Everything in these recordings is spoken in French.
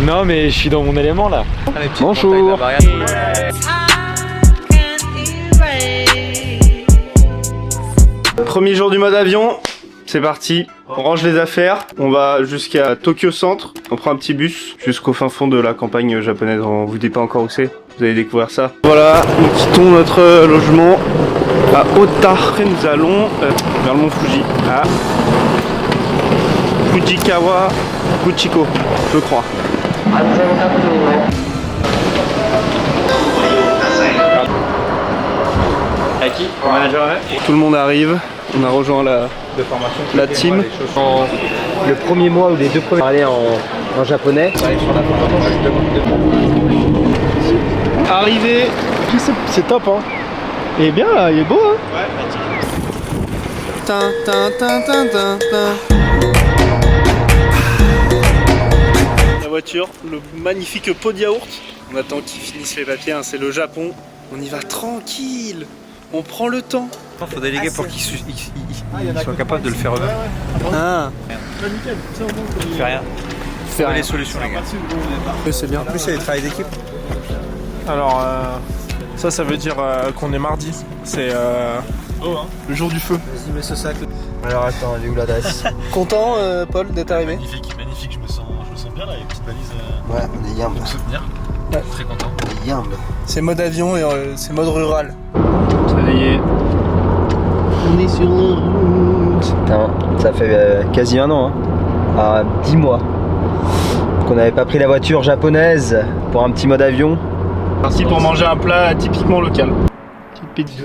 Non mais je suis dans mon élément là. Bonjour. Premier jour du mode avion, c'est parti. On range les affaires, on va jusqu'à Tokyo Centre, on prend un petit bus jusqu'au fin fond de la campagne japonaise, on vous dit pas encore où c'est, vous allez découvrir ça. Voilà, nous quittons notre logement à Ota. Après nous allons vers le mont Fuji, à Fujikawa Guchiko, je crois. À qui? Au manager? Tout le monde arrive, on a rejoint la team. Le premier mois ou les 2 premiers parler en japonais. Arrivé, c'est top hein. Il est bien là, il est beau hein. La voiture, le magnifique pot de yaourt. On attend qu'ils finissent les papiers, hein. C'est le Japon. On y va tranquille. On prend le temps. Il faut déléguer pour qu'ils soient capables de le faire eux-mêmes. Ah. Fais rien. Fais les solutions les gars. C'est bien. En plus il y a des travails d'équipe. Alors ça veut dire qu'on est mardi. C'est le jour du feu. Vas-y mets ce sac. Alors attends, elle est où l'adresse? Content Paul d'être arrivé? Magnifique, je me sens bien là, les petites valises Ouais, on est yamb. pour me soutenir. Ouais. Très content. On est yamb. C'est mode avion et c'est mode rural. Ça y est. On est sur la route. Putain, ça fait quasi un an, hein. À 10 mois. Qu'on n'avait pas pris la voiture japonaise pour un petit mode avion. Parti pour manger un plat typiquement local. Petite pizza.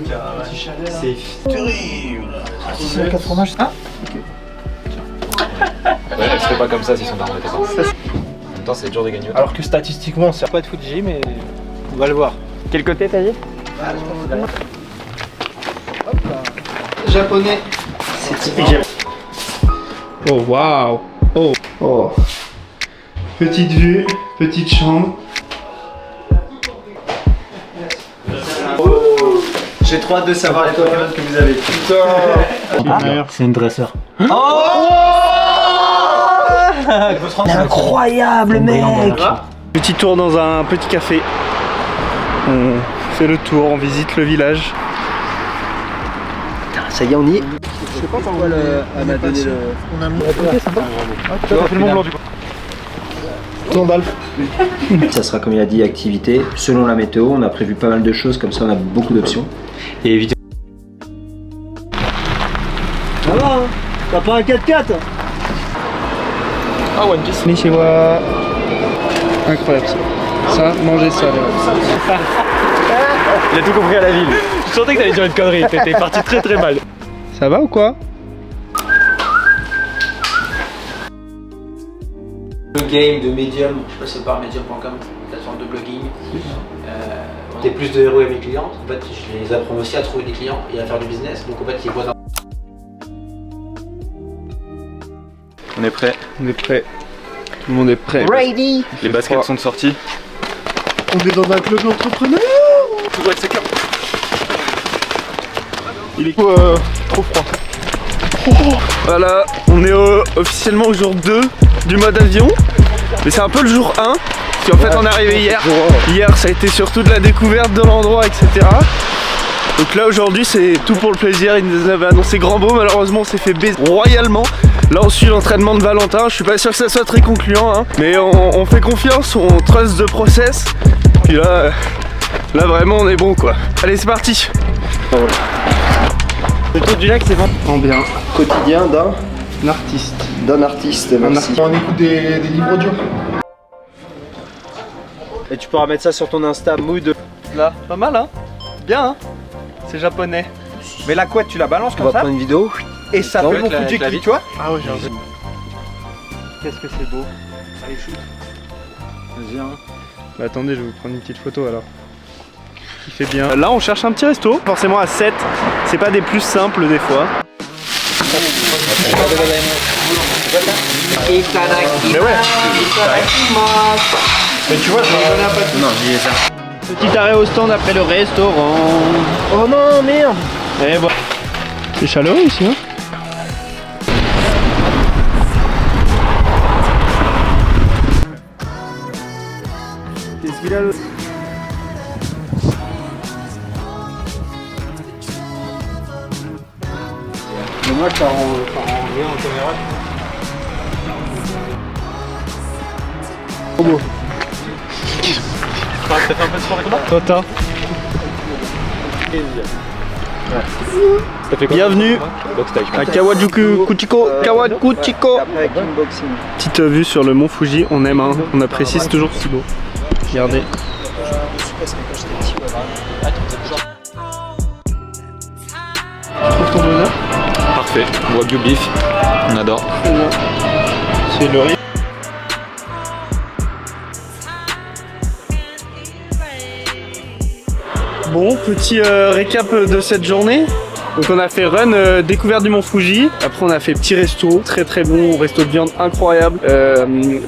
C'est terrible. c'est 80. Ah Ouais, elle serait pas comme ça si son arme était pas. En même temps, c'est dur de gagner. Alors que statistiquement, c'est pas de Fuji, mais on va le voir. Quel côté t'as dit? Japonais. C'est typique japonais. Oh waouh. Oh. Oh. Petite vue, petite chambre. J'ai trop hâte de savoir les Pokémon que vous avez. Putain. C'est une dresseur. Incroyable mec. Petit tour dans un petit café. On fait le tour, on visite le village. Ça y est, on y est. Je sais pas pourquoi elle m'a donné le... On a mis... Tu as fait le Mont Blanc du coup. Gandalf. Ça sera comme il a dit, activité. Selon la météo, on a prévu pas mal de choses, comme ça on a beaucoup d'options. Et évidemment... Ça va hein? T'as pas un 4x4? Ah One Piece. Mais chez moi. Incroyable ça. Ça, manger ça. Il a tout compris à la ville. Je sentais que t'allais dire une connerie, t'étais parti très très mal. Ça va ou quoi? Le game de Medium, je sais pas si c'est par medium.com, plateforme de blogging. T'es plus de héros et mes clients. En fait, je les apprends aussi à trouver des clients et à faire du business. Donc en fait, ils voient dans... On est prêt. On est prêt. Tout le monde est prêt. Ready. Les baskets sont sorties. On est dans un club d'entrepreneurs. Toujours avec ses cœurs. Il est trop froid. Voilà, on est officiellement au jour 2 du mode avion. Mais c'est un peu le jour 1. Parce qu'en fait on est arrivé hier. Hier ça a été surtout de la découverte de l'endroit, etc. Donc là aujourd'hui c'est tout pour le plaisir. Ils nous avaient annoncé grand beau, malheureusement on s'est fait baiser royalement. Là on suit l'entraînement de Valentin, je suis pas sûr que ça soit très concluant hein. Mais on fait confiance, on trust the process. Puis là vraiment on est bon quoi. Allez c'est parti. Le tour du lac c'est bon. En bien. Quotidien Artiste. d'un artiste, merci. On écoute des livres audio. Et tu pourras mettre ça sur ton Insta mood. Là, pas mal hein. Bien hein. C'est japonais. Mais la couette tu la balances On comme va ça prendre une vidéo. et ça Non, fait mon avec la Fuji vitre. tu vois. Ah ouais j'ai envie. Qu'est-ce que c'est beau. Allez shoot. Vas-y hein. Bah attendez, je vais vous prendre une petite photo alors. Il fait bien. Là on cherche un petit resto, forcément à 7. C'est pas des plus simples des fois. Mais ouais. Mais tu vois, je vais donner un peu. Non, je disais ça. Petit arrêt au stand après le restaurant. Oh non, merde. Et bon. C'est chaleureux ici hein. Dommage, ça rend bien en caméra. T'as fait un peu de sport avec moi Tota. Bienvenue à Kawajuku Kuchiko. Kawakuchiko. Petite vue sur le mont Fuji, on aime, hein. On apprécie, c'est toujours si beau. Regardez. Tu trouves ton bonheur? Parfait. Wagyu beef. On adore. C'est le riz. Bon, petit récap de cette journée. Donc on a fait run découverte du mont Fuji. Après on a fait petit resto, très très bon, resto de viande incroyable.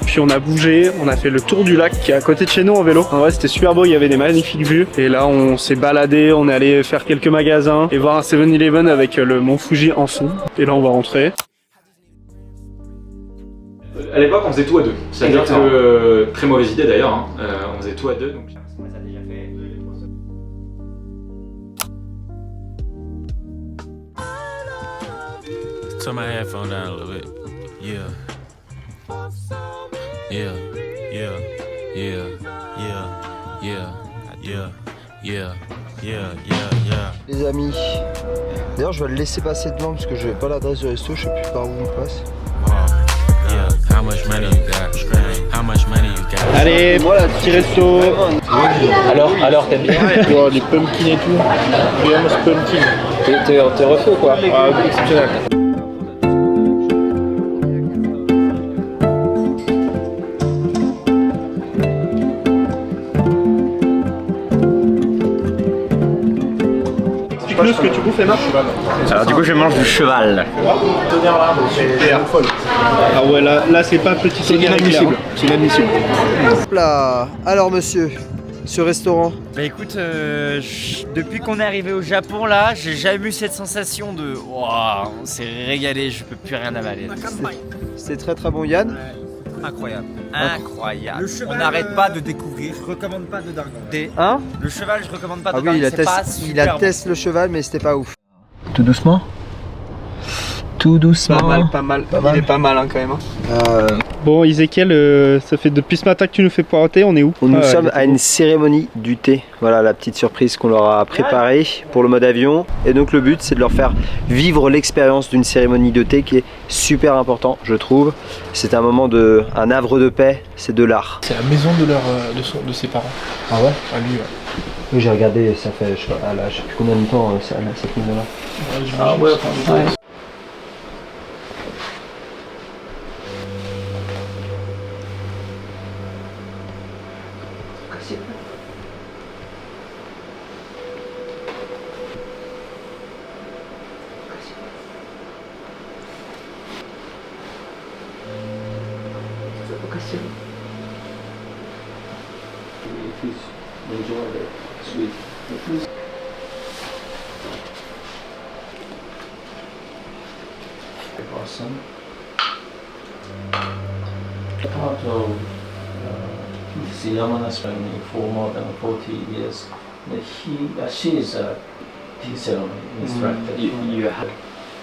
Puis on a bougé, on a fait le tour du lac qui est à côté de chez nous en vélo. En vrai c'était super beau, il y avait des magnifiques vues. Et là on s'est baladé, on est allé faire quelques magasins et voir un 7-Eleven avec le mont Fuji en fond. Et là on va rentrer. À l'époque, on faisait tout à deux. C'est-à-dire que, très mauvaise idée d'ailleurs, hein. On faisait tout à deux. Donc... Turn my headphone down a little bit. Yeah. Yeah. Yeah. Yeah. Yeah. Yeah. Yeah. Yeah. Yeah. Yeah. Les amis, d'ailleurs je vais le laisser passer devant parce que je n'ai pas l'adresse du resto, je sais plus par où on passe. Yeah. How much money you got? How much money you got? Allez, voilà, petit resto. Alors t'aimes bien Oh, les pumpkins et tout. J'aime ce pumpkin. T'es refait ou quoi? Ah, exceptionnel. Explique-nous ce que tu bouffes, Emma. Alors du coup je mange du cheval. Ah ouais, là c'est pas petit. C'est inadmissible. C'est inadmissible. Hop là. Alors monsieur, ce restaurant. Bah écoute, depuis qu'on est arrivé au Japon là, j'ai jamais eu cette sensation de waouh, on s'est régalé, je peux plus rien avaler. C'est très très bon Yann. Incroyable, incroyable. On n'arrête pas de découvrir. Je recommande pas de darder. Hein? Le cheval, je recommande pas de Ah oui, darder. il a testé le cheval mais c'était pas ouf. Tout doucement. Tout doucement. Pas mal. Il est pas mal hein, quand même. Hein. Bon, Ezekiel, ça fait depuis ce matin que tu nous fais poireauter, on est où? Nous sommes à une cérémonie du thé. Voilà la petite surprise qu'on leur a préparée pour le mode avion. Et donc le but c'est de leur faire vivre l'expérience d'une cérémonie de thé qui est super important, je trouve. C'est un moment un havre de paix, c'est de l'art. C'est la maison de ses parents. Ah ouais? À lui, ouais. Oui, j'ai regardé, ça fait je sais plus combien de temps cette maison-là. Ah ouais, enfin, ouais. Awesome. Part of the Yamana's family for more than 40 years. She is a tea ceremony instructor. You have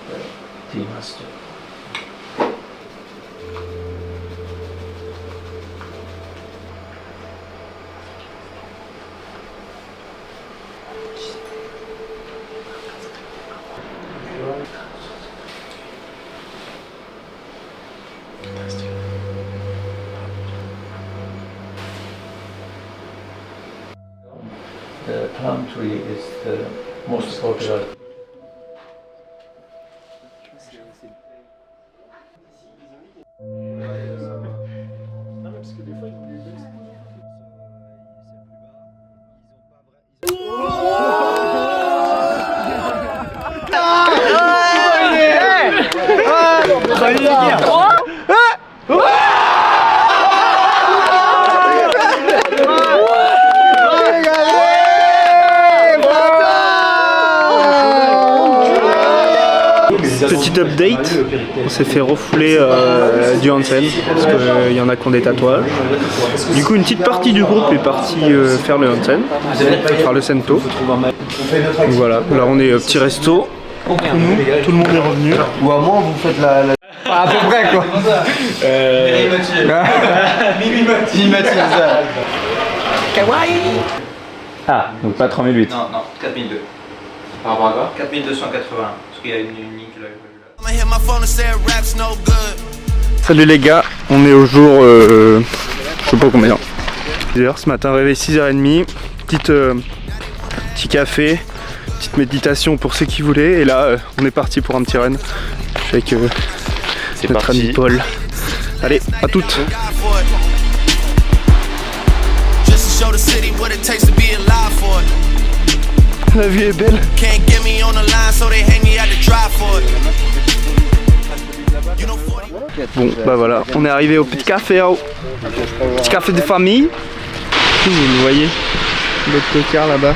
the tea master. The plum tree is the most popular. Petite update, on s'est fait refouler du Hansen parce qu'il y en a qui ont des tatouages. Du coup une petite partie du groupe est partie faire le Hansen, faire le Sento. Donc voilà, là on est petit resto entre nous, tout le monde est revenu. Ou à moins vous faites la... À peu près quoi. Mimimati, ça. Kawaii. Ah, donc pas 3008. Non, 4002. Par rapport à quoi? 4280. Parce qu'il y a une ligne que j'avais pas vue là. Salut les gars, on est au jour, je sais pas combien. 6h ce matin, réveil 6h30, petit café, petite méditation pour ceux qui voulaient. Et là, on est parti pour un petit run. Je suis avec notre ami Paul. Allez, à toutes. La vie est belle. Bon bah voilà, on est arrivé au petit café, petit café de famille. Vous le voyez, l'autre tocard là-bas.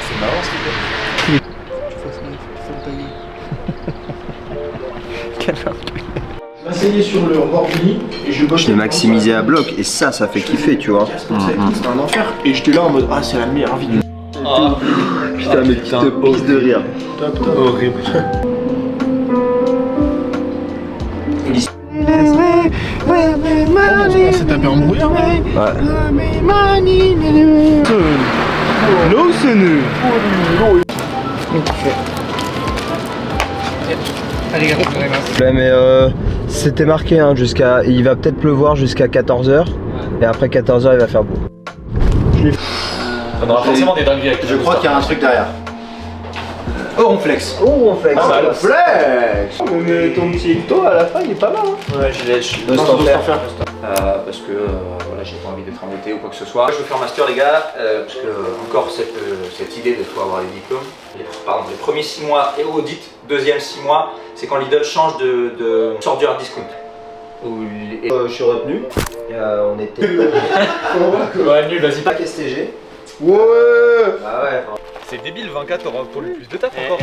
C'est marrant ce qu'il fait. Je m'asseyais sur le rebord du lit et je bossais. Je l'ai maximisé à bloc et ça fait kiffer, tu vois. C'était un enfer. Et j'étais là en mode ah c'est la meilleure vie du. Putain mais tu te pisses de rire. Horrible. On s'est tapé en brouillard. Ouais mais c'était marqué hein, jusqu'à... Il va peut-être pleuvoir jusqu'à 14h et après 14h il va faire beau. On aura forcément des dingueries avec. Je crois qu'il y a un truc derrière. Oh on flex. Oh on flex. Ah bah, flex. Mais ton petit ecto à la fin il est pas mal hein. Ouais, je laisse. Parce que voilà, j'ai pas envie d'être embêté ou quoi que ce soit. Je veux faire master, les gars, parce que encore cette idée de pouvoir avoir des diplômes. Pardon, les premiers 6 mois et audit, deuxième 6 mois, c'est quand Lidl change de sort du hard discount. je suis retenu. On était. Ouais, nul, vas-y. Pas STG. Ouais. Ah ouais. C'est débile, 24 aura pour le plus de taf encore.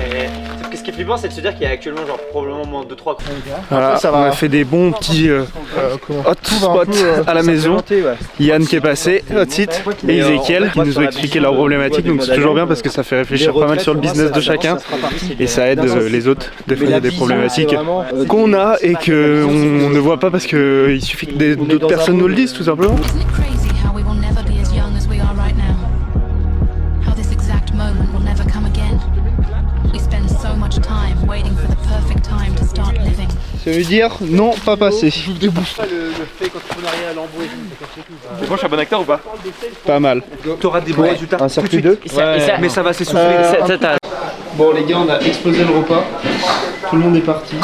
Ce qui est flippant, c'est de se dire qu'il y a actuellement genre probablement moins de 2-3 Voilà, on a fait des bons petits hotspots à la maison. Yann qui est passé, hot site, et Ezekiel qui nous ont expliqué leurs problématiques. Donc c'est toujours bien parce que ça fait réfléchir pas mal sur le business de chacun et ça aide les autres des fois il y a des problématiques qu'on a et qu'on ne voit pas parce qu'il suffit que d'autres personnes nous le disent tout simplement. Ça veut dire non, pas passé. C'est bon, je suis un bon acteur ou pas? Pas mal. T'auras des bons résultats. Un circuit 2 mais ça va s'essouffler. Bon les gars, on a explosé le repas. Tout le monde est parti.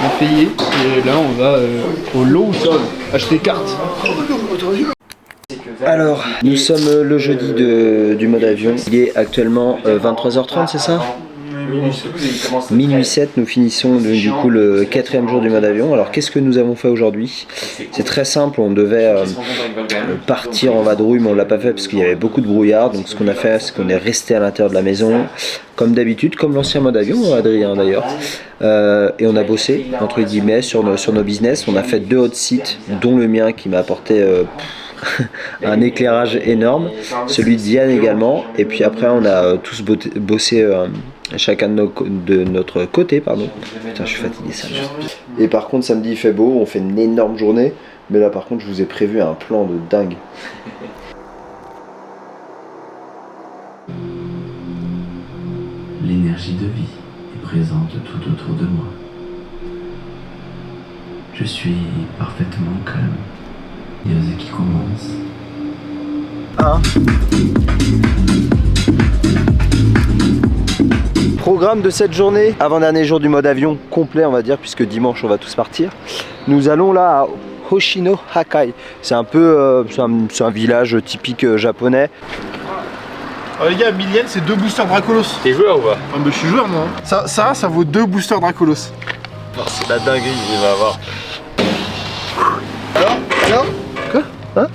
On a payé. Et là on va au Lawson acheter carte. Alors, nous sommes le jeudi du mode avion. Il est actuellement 23h30, c'est ça? Minuit 7, nous finissons du coup le 4e jour du mode avion. Alors qu'est-ce que nous avons fait aujourd'hui? C'est très simple, on devait partir en vadrouille mais on l'a pas fait parce qu'il y avait beaucoup de brouillard. Donc ce qu'on a fait, c'est qu'on est resté à l'intérieur de la maison comme d'habitude, comme l'ancien mode avion, Adrien d'ailleurs. Et on a bossé entre guillemets sur nos business. On a fait 2 hot sites dont le mien qui m'a apporté un éclairage énorme, celui de Diane également, et puis après on a tous bossé chacun de notre côté, pardon. Putain, je suis fatigué, ça. Et par contre samedi il fait beau, on fait une énorme journée, mais là par contre je vous ai prévu un plan de dingue. L'énergie de vie est présente tout autour de moi. Je suis parfaitement calme. Il y a ce qui commence. Programme de cette journée, avant-dernier jour du mode avion complet on va dire, puisque dimanche on va tous partir. Nous allons là à Hoshino Hakai. C'est un peu c'est un village typique japonais. Alors les gars, 1000 yens c'est 2 boosters Dracolos. T'es joueur ou pas? Ah bah je suis joueur moi. Ça vaut 2 boosters Dracolos. C'est la dinguerie, il va avoir. Alors Quoi? Hein?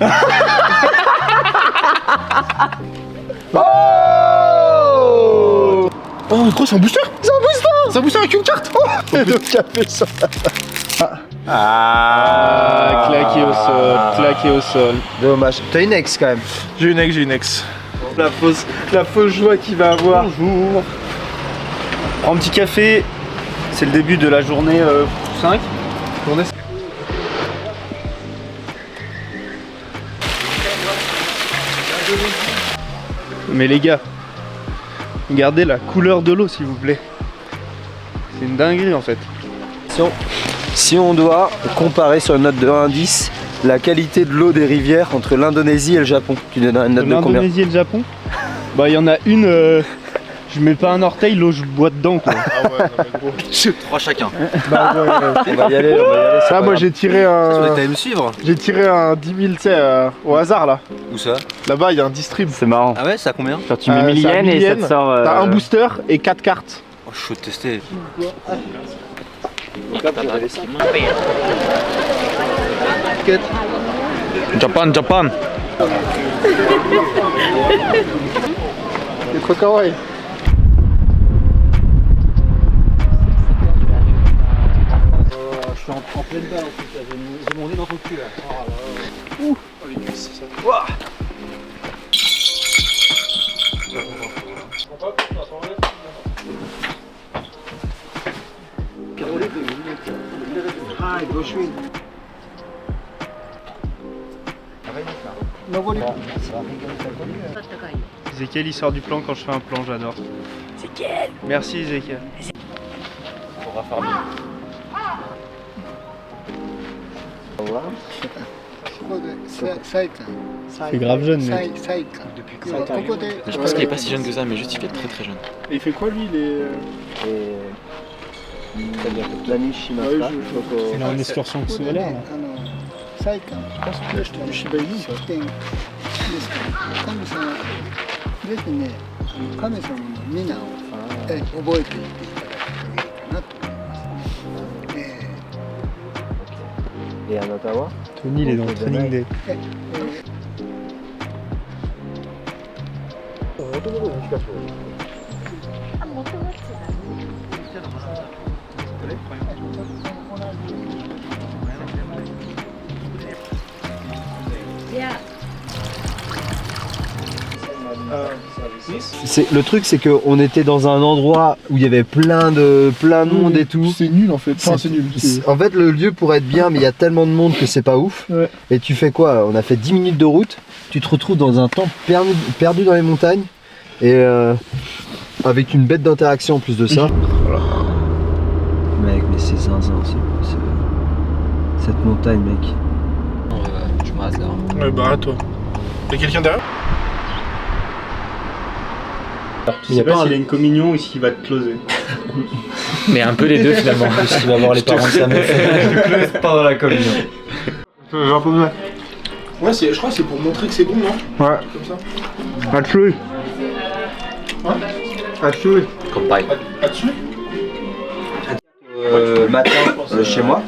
Oh, gros, c'est un booster? C'est un booster! Ça bouge avec une carte. Le café sur Ah, claqué au sol, claqué au sol. Dommage. T'as une ex quand même. J'ai une ex. La fausse joie qu'il va avoir. Bonjour. Prends un petit café. C'est le début de la journée 5. Mais les gars, regardez la couleur de l'eau s'il vous plaît. C'est une dinguerie en fait. Si on doit comparer sur une note de 1 à 10 la qualité de l'eau des rivières entre l'Indonésie et le Japon, tu donnes une note de combien? L'Indonésie et le Japon? Bah il y en a une, je mets pas un orteil, l'eau je bois dedans quoi. Ah ouais, non mais gros. 3 chacun. Bah ouais, On va y aller, ça, moi j'ai tiré un. T'allais me suivre? J'ai tiré un 10 000, tu sais, au hasard là. Où ça? Là-bas, il y a un distrib. C'est marrant. Ah ouais, ça a combien? Quand tu mets 1000 yens et ça te sort. T'as un booster et 4 cartes. Oh, je suis chaud de tester. Japan. C'est trop kawaii. Je suis en pleine balle en fait, j'ai mon nez dans ton cul là. Oh là là. Ouh, les cuisses, c'est ça. Ouah. Ezekiel il sort du plan quand je fais un plan, j'adore. Ezekiel. Merci Ezekiel. C'est grave jeune mec. Je pense qu'il est pas si jeune que ça, mais juste il fait très très jeune. Et il fait quoi lui? Il est. Il a une excursion scolaire là. Là, je t'ai du Shiba Inu ça. Et à Ottawa. Tony il est dans le training day. Le truc c'est qu'on était dans un endroit où il y avait plein de monde et tout. C'est nul en fait. Enfin, c'est nul. En fait le lieu pourrait être bien mais il y a tellement de monde que c'est pas ouf. Ouais. Et tu fais quoi? On a fait 10 minutes de route, tu te retrouves dans un temple perdu dans les montagnes et avec une bête d'interaction en plus de ça. Voilà. Mec mais c'est zinzin cette montagne mec. Je me rase là. Ouais, bah toi. Y'a quelqu'un derrière? Je sais pas s'il a une communion ou s'il va te closer. Mais un peu les deux finalement. Il va voir les parents de sa meuf pendant la communion. Ouais, je crois que c'est pour montrer que c'est bon, non? Ouais. Comme ça. À tuer. À tuer. Comme pareil. À tuer? Matin chez moi,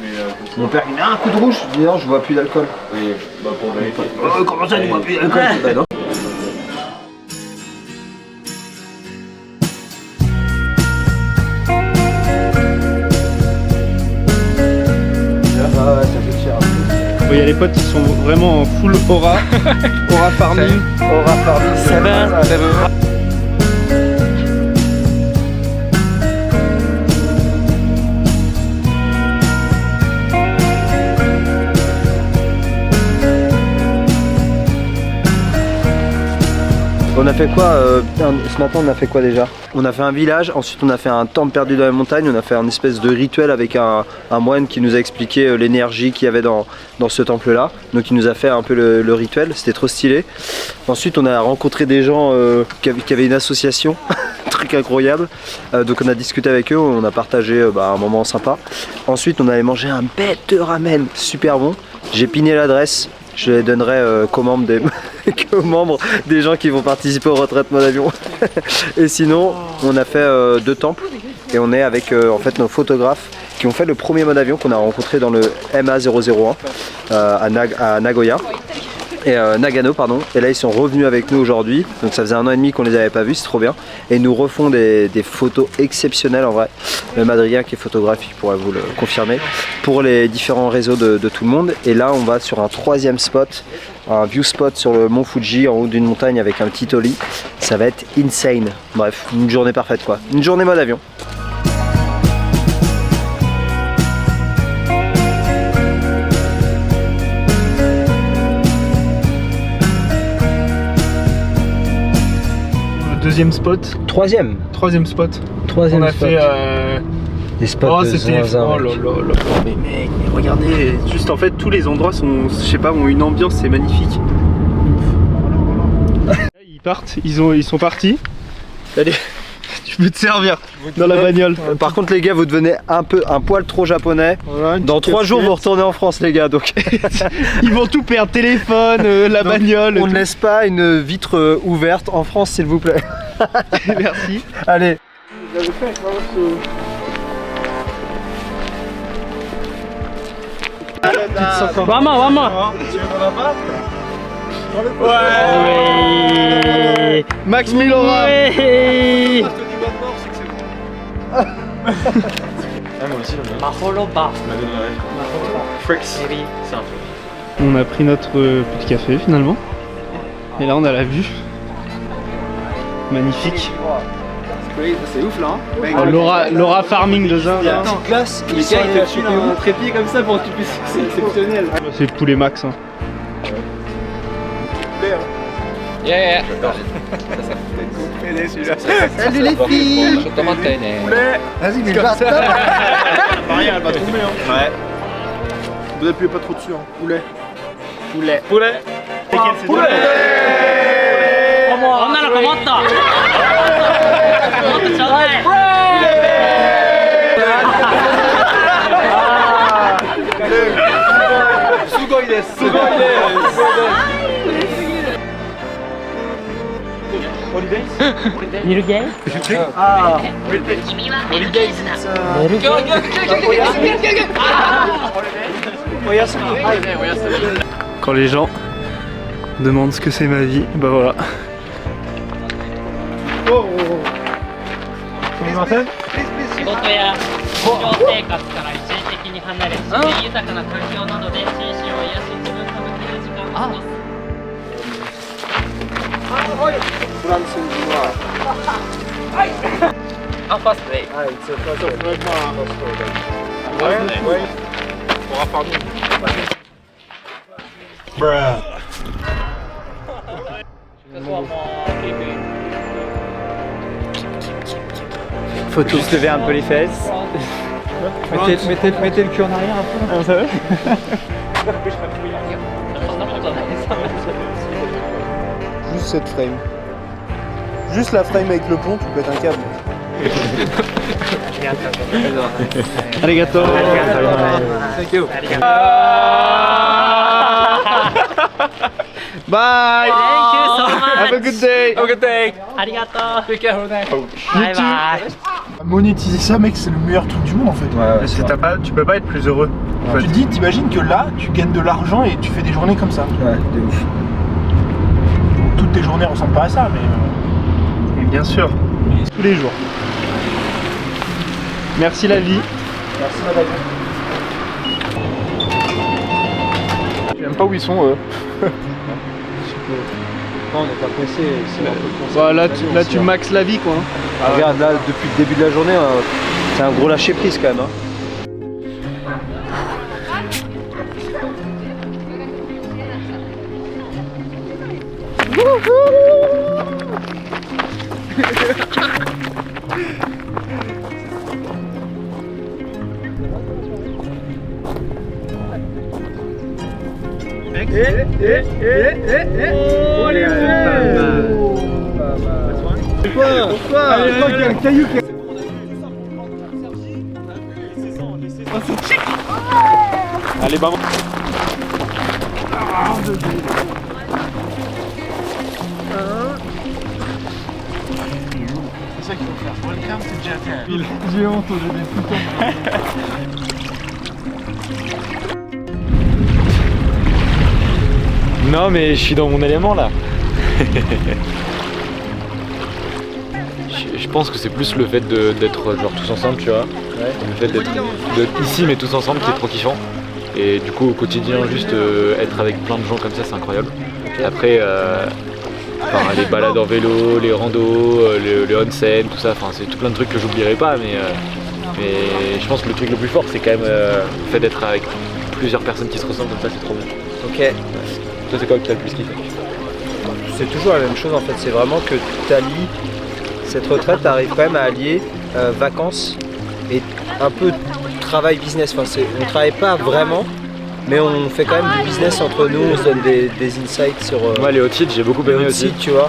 mon père il met un coup de rouge, je dis non je bois plus d'alcool. Oui, bah pour vérifier. Oh comment ça tu bois plus d'alcool? Bah non. Il y a les potes qui sont vraiment en full aura. Aura farming. Aura farming. Ça va, ça va. On a fait quoi ce matin? On a fait quoi déjà? On a fait un village, ensuite on a fait un temple perdu dans les montagnes, on a fait un espèce de rituel avec un moine qui nous a expliqué l'énergie qu'il y avait dans ce temple là. Donc il nous a fait un peu le rituel, c'était trop stylé. Ensuite on a rencontré des gens qui avaient une association, truc incroyable. Donc on a discuté avec eux, on a partagé un moment sympa. Ensuite on allait manger un bête de ramen, super bon. J'ai piné l'adresse. Je les donnerai qu'aux membres des gens qui vont participer au retraite mode avion. Et sinon, on a fait 2 temples et on est avec en fait nos photographes qui ont fait le premier mode avion qu'on a rencontré dans le MA001 à Nagoya. et Nagano pardon, et là ils sont revenus avec nous aujourd'hui, donc ça faisait 1 an et demi qu'on les avait pas vus, c'est trop bien, et ils nous refont des photos exceptionnelles en vrai. Même Adrien qui est photographe il pourra vous le confirmer, pour les différents réseaux de tout le monde. Et là on va sur un 3e spot, un view spot sur le mont Fuji en haut d'une montagne avec un petit ollie, ça va être insane. Bref, une journée parfaite quoi, une journée mode avion. Deuxième spot. Troisième spot. Troisième On a spot. fait des spots de c'était zinzin, oh là là là. Mais mec, mais regardez, juste en fait tous les endroits sont, je sais pas, ont une ambiance, c'est magnifique. Ils partent, ils sont partis. Allez, tu peux te servir dans la bagnole. Par contre les gars, vous devenez un poil trop japonais. Voilà, dans 3 jours vous retournez en France les gars, donc ils vont tout perdre, téléphone, la bagnole. On ne laisse pas une vitre ouverte en France s'il vous plaît. Merci. Allez. Maman. Tu veux qu'on pas? Ouais. Max Milora. Ouais. Ah, moi aussi j'aime bien. Maholoba. On m'a donné la rêve. Fricks. C'est un peu. On a pris notre petit café finalement. Et là on a la vue. Magnifique. C'est ouf là. Oh, Laura Farming de Zin. Glace, Les gars, ils te filent un trépied comme ça pour que tu puisses. C'est exceptionnel. C'est le poulet max. Hein. Yeah. salut les filles. Vas-y, mais va. Rien, elle va tomber. Hein. Ouais. Vous appuyez pas trop dessus. Hein. Poulet. Poulet. Quand les gens demandent ce que c'est ma vie, bah voilà. Faut tous lever un peu les fesses. mettez le cul en arrière un peu. Ah, ça va? Juste cette frame. Juste la frame avec le pont, tu pètes un câble. Arigato. Thank you. Bye. Thank you so much. Have a good day. Have a good day. Arigato. Take care. Bye bye. Monétiser ça, mec, c'est le meilleur truc du monde en fait. Tu peux pas être plus heureux. Tu te dis, t'imagines que là, tu gagnes de l'argent et tu fais des journées comme ça. Ouais, de ouf. Donc, toutes tes journées ressemblent pas à ça, mais. Et bien sûr, tous les jours. Merci la vie. Merci madame. J'aime pas où ils sont eux. Non, on n'est pas pressé. Bah, là tu maxes la vie quoi. Hein. Ah, regarde là, depuis le début de la journée, c'est un gros lâcher prise quand même. Hein. Pourquoi Allez, il y a un caillou qui. Allez, bah. C'est ça qu'il faut faire. Welcome to Japan. J'ai honte au jeu des putains. Non mais je suis dans mon élément là. Je pense que c'est plus le fait d'être genre tous ensemble, tu vois. Le fait d'être ici mais tous ensemble qui est trop kiffant. Et du coup au quotidien juste être avec plein de gens comme ça c'est incroyable. Après les balades en vélo, les randos, les onsen, tout ça, c'est tout plein de trucs que j'oublierai pas mais je pense que le truc le plus fort c'est quand même le fait d'être avec plusieurs personnes qui se ressemblent comme ça, c'est trop bien. Ok. Toi c'est quoi que t'as le plus kiffé? C'est toujours la même chose en fait, c'est vraiment que t'allies cette retraite, t'arrives quand même à allier vacances et un peu travail business. Enfin, on travaille pas vraiment, mais on fait quand même du business entre nous, on se donne des insights sur moi les hot seats, j'ai beaucoup aimé aussi, tu vois.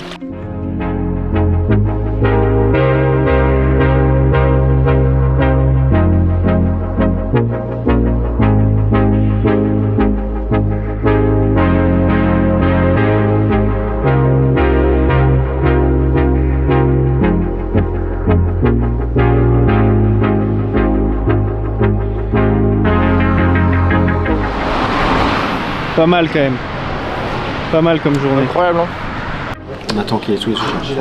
Pas mal quand même. Pas mal comme journée. Incroyable hein. On attend qu'il y ait tous les soirs. J'ai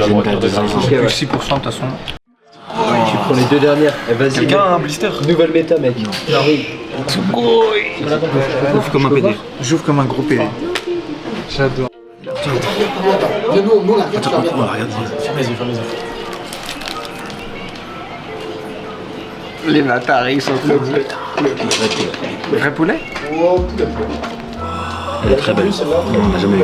une date de plus 6% de toute façon. Tu prends les deux dernières. Vas-y. Quelqu'un a un blister? Nouvelle méta mec. J'ouvre comme un PD. J'ouvre comme un gros PD. J'adore. Attends, regarde. Ferme les yeux. Les Mataris sont trop durs. Vrai poulet? Elle est très belle. On n'a jamais eu.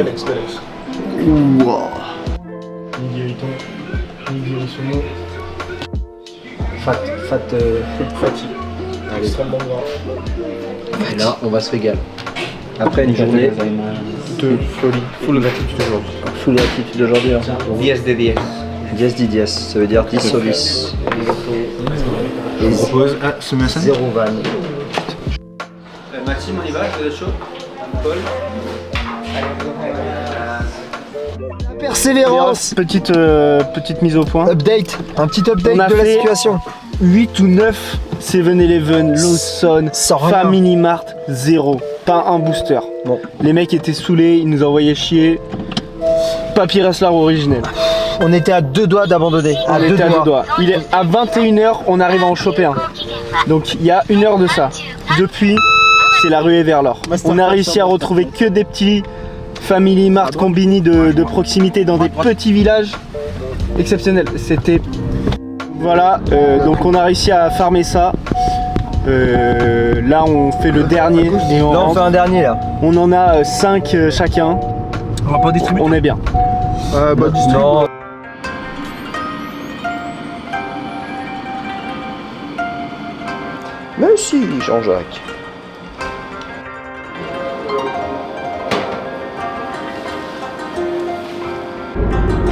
Et là, on va se régaler. Après une journée De folie. Full gratitude aujourd'hui. full gratitude aujourd'hui. 10 de 10. 10 de 10, ça veut dire 10 sur 10. Je vous propose. Ah, c'est ma scène? 0 van. Maxime, on y va, vous êtes chaud? Paul? Persévérance. Petite mise au point. Update. Un petit update On a de la fait situation. 8 ou 9 7-Eleven, Lawson, Sans rien. Family Mart, 0. Pas un booster. Bon. Les mecs étaient saoulés, ils nous envoyaient chier. Papy Wrestler originel. On était à 2 doigts d'abandonner. On était à 2 doigts. Il est à 21h, on arrive à en choper un. Donc il y a 1 heure de ça. Depuis, c'est la ruée vers l'or. On a réussi à retrouver que des petits Family Mart Combini de proximité dans des petits villages. Exceptionnel. C'était... Voilà, donc on a réussi à farmer ça. Là on fait le dernier. Et Là on fait un dernier là. on en a 5 chacun. On va pas distribuer. On est bien. Non. Mais si, Jean-Jacques.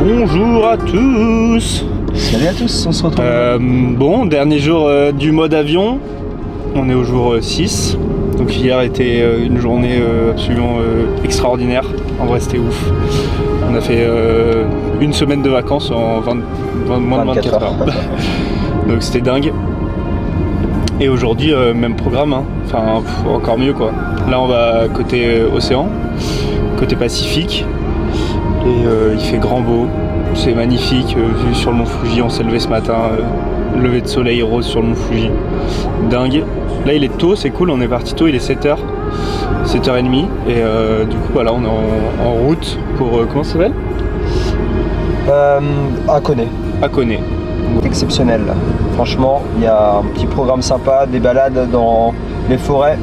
Bonjour à tous. Salut à tous, on se retrouve. Bon, dernier jour du mode avion. On est au jour 6. Donc hier était une journée absolument extraordinaire. En vrai c'était ouf. On a fait une semaine de vacances en moins de 24 heures. Donc c'était dingue. Et aujourd'hui même programme, hein. Enfin encore mieux quoi. Là on va côté océan, côté Pacifique. Et il fait grand beau. C'est magnifique, vue sur le mont Fuji, on s'est levé ce matin, lever de soleil rose sur le mont Fuji, dingue. Là il est tôt, c'est cool, on est parti tôt, il est 7h, 7h30 et du coup voilà, on est en route pour, comment ça s'appelle? Akone. Akone. Exceptionnel là. Franchement, il y a un petit programme sympa, des balades dans les forêts.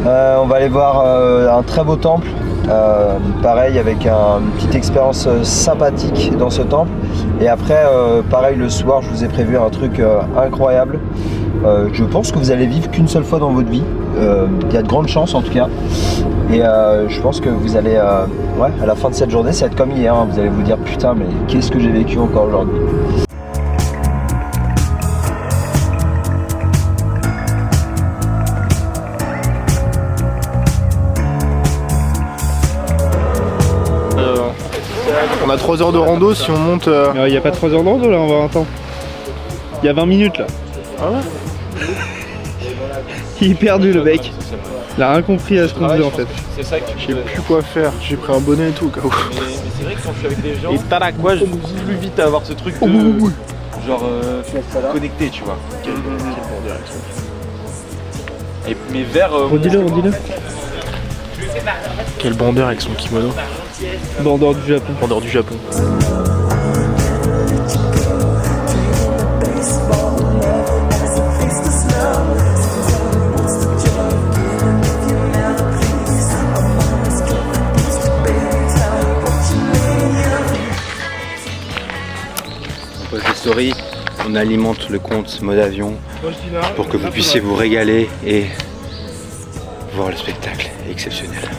On va aller voir un très beau temple. Pareil avec une petite expérience sympathique dans ce temple et après pareil le soir je vous ai prévu un truc incroyable. Je pense que vous allez vivre qu'une seule fois dans votre vie, il y a de grandes chances en tout cas et je pense que vous allez ouais, à la fin de cette journée ça va être comme hier, hein. Vous allez vous dire putain mais qu'est-ce que j'ai vécu encore aujourd'hui. On a 3 heures de rando si on monte. Il n'y a pas 3 heures de rando là, on va avoir un temps. Il y a 20 minutes là. Ah ouais. Il est perdu le mec. Il a rien compris à ce qu'on faisait en fait. C'est ça que Je sais plus quoi faire, j'ai pris un bonnet et tout au cas où. Mais c'est vrai que quand je suis avec des gens. Et tarak, moi je pousse plus vite à avoir ce truc de. Genre connecté, tu vois. Et mes verres. Redis-le. Quel bandeur avec son kimono. Bandeur du Japon. Bandeur du Japon. On poste des stories, on alimente le compte Mode Avion pour que vous puissiez vous régaler et voir le spectacle exceptionnel.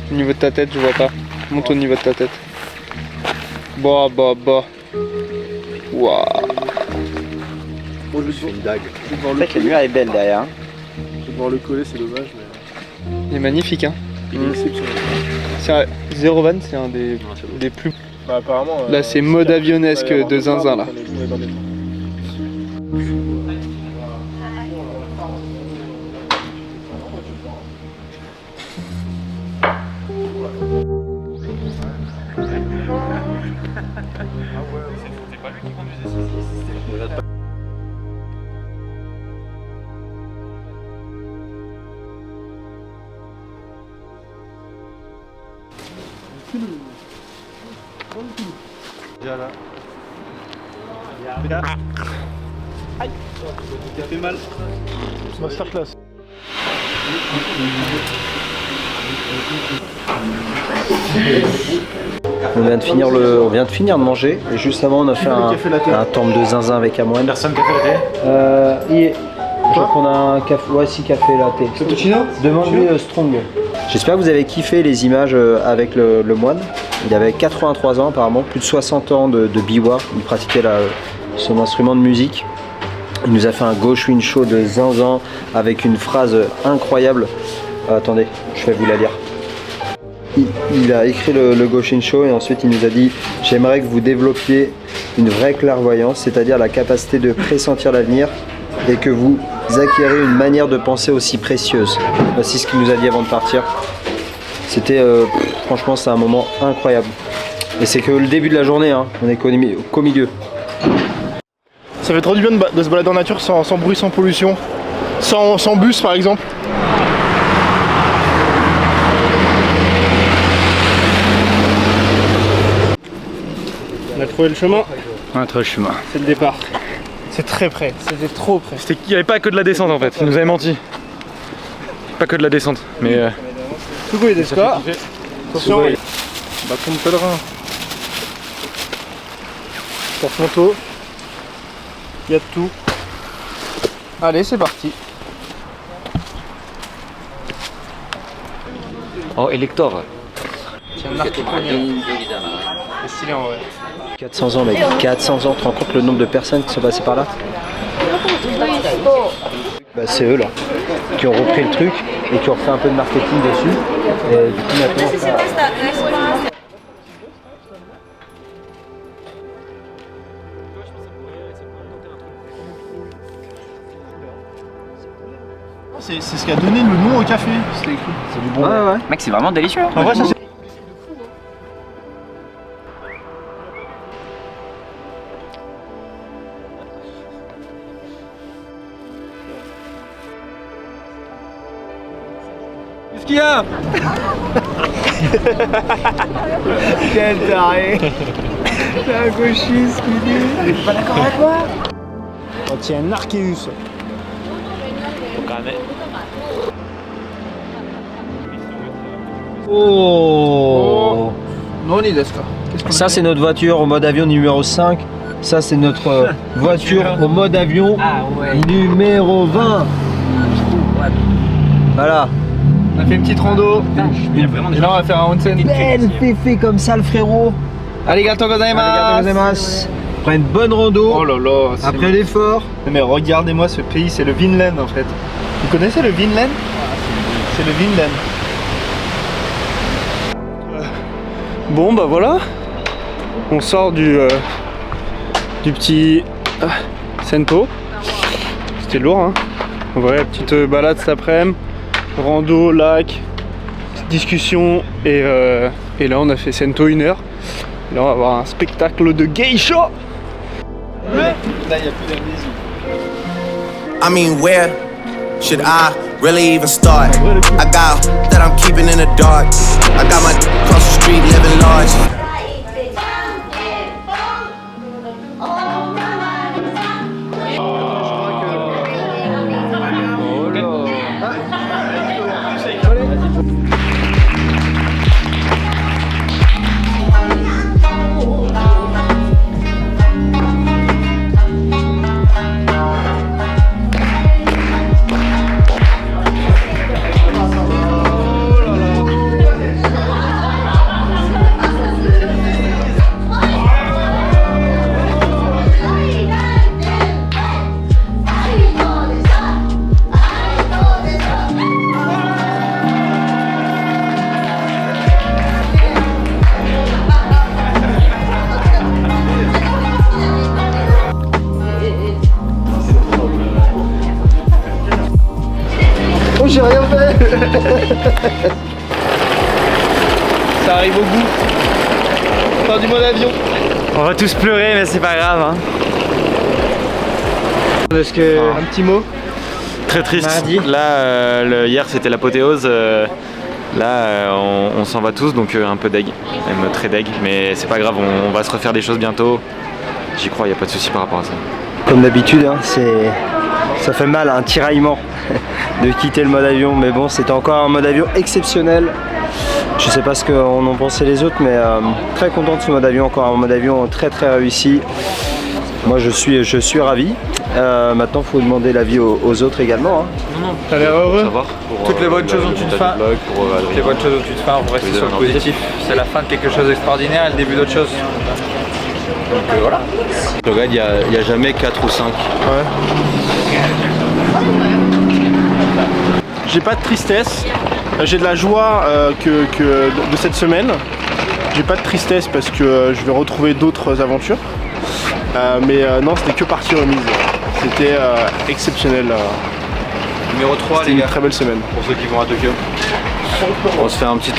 Au niveau de ta tête, je vois pas. Monte au niveau de ta tête. Bah. Waouh. C'est une dague. En fait, la lumière est belle derrière. Je vais devoir le coller, c'est dommage. Mais... Il est magnifique, hein. Il est exceptionnel. C'est Zero Van, c'est un des plus. Bah, apparemment. Là, c'est mode avionnesque de zinzin là. Aïe, ça fait mal. Masterclass. On vient de finir de manger et juste avant on a fait un temple de zinzin avec Amoine. Personne café latte Je crois qu'on a un café, ouais si café latte. Cappuccino ? Demande-lui strong. J'espère que vous avez kiffé les images avec le moine. Il avait 83 ans apparemment, plus de 60 ans de biwa. Il pratiquait son instrument de musique. Il nous a fait un Goshuin show de zinzin avec une phrase incroyable. Attendez, je vais vous la lire. Il a écrit le Goshuin show et ensuite il nous a dit « J'aimerais que vous développiez une vraie clairvoyance, c'est-à-dire la capacité de pressentir l'avenir et que vous acquérez une manière de penser aussi précieuse. » Voici ce qu'il nous a dit avant de partir. C'était franchement c'est un moment incroyable. Et c'est que le début de la journée, hein. On est qu'au milieu. Ça fait trop du bien de se balader en nature sans bruit, sans pollution, sans bus par exemple. On a trouvé le chemin. On a trouvé le chemin. C'est le départ. C'est très près, c'était trop près. Il n'y avait pas que de la descente en fait, il nous avait menti. Pas que de la descente, mais... Sugoi desu ka? Attention, bâton de pèlerin. Porte-manteau. Il y a de tout. Allez, c'est parti. Oh, Elector. Tiens, un arc iconique. C'est stylé en vrai. 400 ans mec, 400 ans, tu te rends compte le nombre de personnes qui sont passées par là? Bah, c'est eux là, qui ont repris le truc et qui ont fait un peu de marketing dessus. Et du coup maintenant ça... C'est ce qui a donné le nom au café, c'était écrit. C'est du bon. Ouais, ouais. Mec, c'est vraiment délicieux. En vrai, ça c'est... Qu'est-ce qu'il y a? Quel taré. C'est un gauchiste qui dit. T'es pas d'accord avec moi? Oh tiens, un Arceus. Oh, Non, ni desu ka. ça c'est notre voiture au mode avion numéro 5. Ça c'est notre voiture au mode avion numéro 20. Voilà. On a fait une petite rando. Et là, on va faire un onsen. Belle féfé comme ça le frérot. Arigato gozaimasu. Après une bonne rando. Oh là là. Après l'effort. Mais regardez-moi ce pays, c'est le Vinland en fait. Vous connaissez le Vinland? C'est le Vinland. Bon bah voilà. On sort du petit Sento. C'était lourd hein. En vrai, petite balade cet après-midi. Rando, lac, petite discussion et là on a fait Sento 1 heure. Là on va avoir un spectacle de geisha. Là il n'y a plus d'amnésie. I mean, where should I really even start? I got that I'm keeping in the dark. I got my across the street living large. J'ai rien fait. Ça arrive au bout. Fin du mode avion. On va tous pleurer, mais c'est pas grave. Hein. Parce que... Un petit mot. Très triste. Mardi. Là, hier c'était l'apothéose. Là, on s'en va tous, donc un peu deg. Même très deg. Mais c'est pas grave, on va se refaire des choses bientôt. J'y crois, y a pas de souci par rapport à ça. Comme d'habitude, hein, ça fait mal, un tiraillement de quitter le mode avion. Mais bon, c'était encore un mode avion exceptionnel. Je sais pas ce qu'en ont pensé les autres, mais très content de ce mode avion. Encore un mode avion très très réussi. Moi je suis ravi. Maintenant il faut demander l'avis aux autres également. Hein. Non, t'as l'air heureux. Toutes les bonnes choses ont une fin. Toutes les bonnes choses ont une fin, on reste sur le positif. C'est la fin de quelque chose d'extraordinaire et le début d'autre chose. Donc voilà. Regarde, il n'y a jamais 4 ou 5. Ouais. J'ai pas de tristesse. J'ai de la joie de cette semaine. J'ai pas de tristesse parce que je vais retrouver d'autres aventures. Mais non, c'était que partie remise. C'était exceptionnel. Numéro 3, c'était les gars. Une très belle semaine. Pour ceux qui vont à Tokyo. On se fait un petit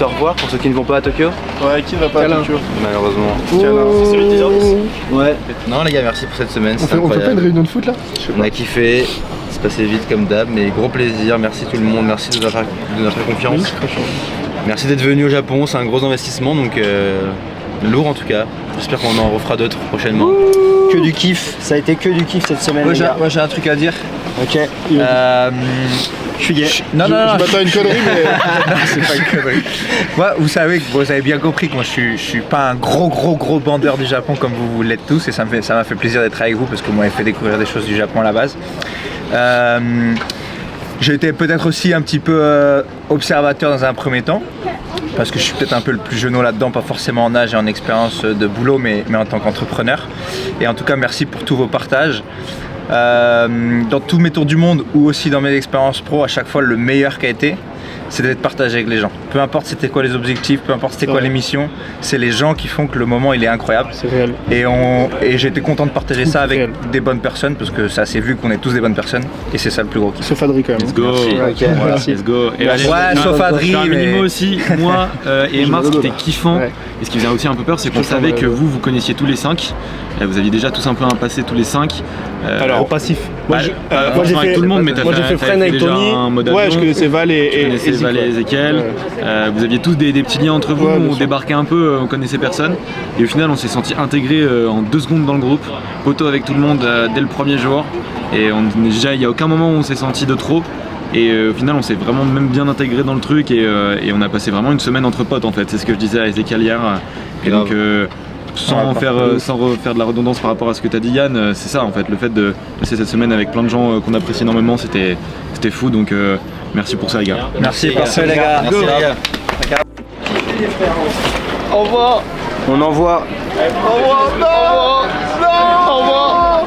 au revoir pour ceux qui ne vont pas à Tokyo. Ouais, qui ne va pas à Tokyo? Malheureusement. C'est 10h10. Ouais. Non les gars, merci pour cette semaine. On fait pas une réunion de foot là? On a kiffé. C'est passé vite comme d'hab, mais gros plaisir. Merci tout le monde. Merci de notre confiance. Merci d'être venu au Japon. C'est un gros investissement, donc lourd en tout cas. J'espère qu'on en refera d'autres prochainement. Que du kiff, ça a été que du kiff cette semaine. Moi j'ai un truc à dire. Ok. Je suis gay. Non, je m'attends à une connerie, mais. Non, c'est pas une connerie. Moi, vous savez, vous avez bien compris que moi je suis pas un gros bandeur du Japon comme vous l'êtes tous, et ça m'a fait plaisir d'être avec vous parce que vous m'avez fait découvrir des choses du Japon à la base. J'ai été peut-être aussi un petit peu observateur dans un premier temps, parce que je suis peut-être un peu le plus jeune là-dedans, pas forcément en âge et en expérience de boulot, mais en tant qu'entrepreneur. Et en tout cas, merci pour tous vos partages. Dans tous mes tours du monde ou aussi dans mes expériences pro, à chaque fois, le meilleur qui a été, c'est d'être partagé avec les gens. Peu importe c'était quoi les objectifs, peu importe c'était quoi les missions, c'est les gens qui font que le moment il est incroyable. C'est réel. Et j'ai été content de partager ça avec des bonnes personnes, parce que ça s'est vu qu'on est tous des bonnes personnes et c'est ça le plus gros kiff. Sauf Adri quand même. Let's go. Ok, Voilà, merci. let's go. Et Ouais, sauf Adri, je fais un mais- minimum aussi. Moi et Emma, ce qui était kiffant Ouais. et ce qui faisait aussi un peu peur, c'est qu'on savait que vous connaissiez tous les 5. Vous aviez déjà tous un peu un passé tous les 5. Alors au passif. Moi j'ai avec tout le monde, mais moi j'ai fait Fren avec déjà Tony. un mode Ouais, avion. je connaissais Val et Ezik, Val et ouais. Ezekiel. Ouais. Vous aviez tous des petits liens entre vous, Ouais, bien on sûr. débarquait un peu, on connaissait personne. Et au final, on s'est senti intégré en 2 secondes dans le groupe, poteau avec tout le monde dès le premier jour. Et déjà, il n'y a aucun moment où on s'est senti de trop. Et au final, on s'est vraiment même bien intégré dans le truc et on a passé vraiment une semaine entre potes en fait. C'est ce que je disais à Ezekiel hier. Et donc, sans refaire de la redondance par rapport à ce que tu as dit Yann, c'est ça en fait, le fait de passer cette semaine avec plein de gens qu'on apprécie énormément, c'était fou, donc merci pour ça les gars. Merci, parfait les gars. Merci, les gars. Au revoir. On envoie. Au revoir. Non. Non. Au revoir.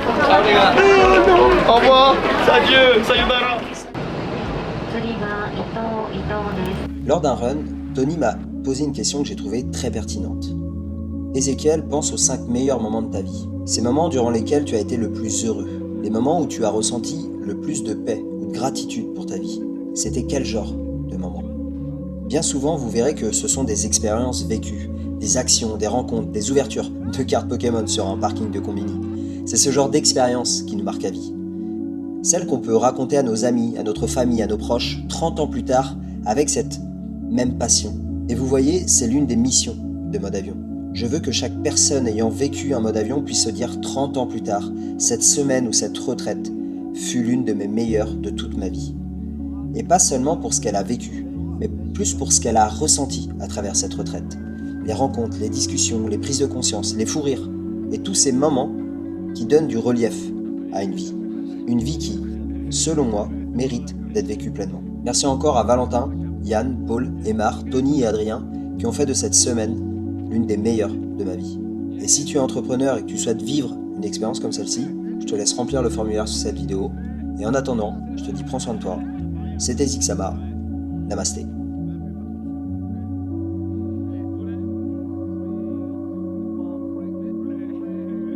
Au revoir. Adieu. Sayonara. Lors d'un run, Tony m'a posé une question que j'ai trouvée très pertinente. Ézéchiel, pense aux 5 meilleurs moments de ta vie. Ces moments durant lesquels tu as été le plus heureux. Les moments où tu as ressenti le plus de paix ou de gratitude pour ta vie. C'était quel genre de moments? Bien souvent, vous verrez que ce sont des expériences vécues, des actions, des rencontres, des ouvertures de cartes Pokémon sur un parking de Combini. C'est ce genre d'expérience qui nous marque à vie. Celle qu'on peut raconter à nos amis, à notre famille, à nos proches, 30 ans plus tard, avec cette même passion. Et vous voyez, c'est l'une des missions de Mode Avion. Je veux que chaque personne ayant vécu un mode avion puisse se dire 30 ans plus tard, cette semaine ou cette retraite fut l'une de mes meilleures de toute ma vie. Et pas seulement pour ce qu'elle a vécu, mais plus pour ce qu'elle a ressenti à travers cette retraite. Les rencontres, les discussions, les prises de conscience, les fous rires, et tous ces moments qui donnent du relief à une vie. Une vie qui, selon moi, mérite d'être vécue pleinement. Merci encore à Valentin, Yann, Paul, Emar, Tony et Adrien qui ont fait de cette semaine l'une des meilleures de ma vie. Et si tu es entrepreneur et que tu souhaites vivre une expérience comme celle-ci, je te laisse remplir le formulaire sous cette vidéo. Et en attendant, je te dis prends soin de toi. C'était Zixama. Namasté.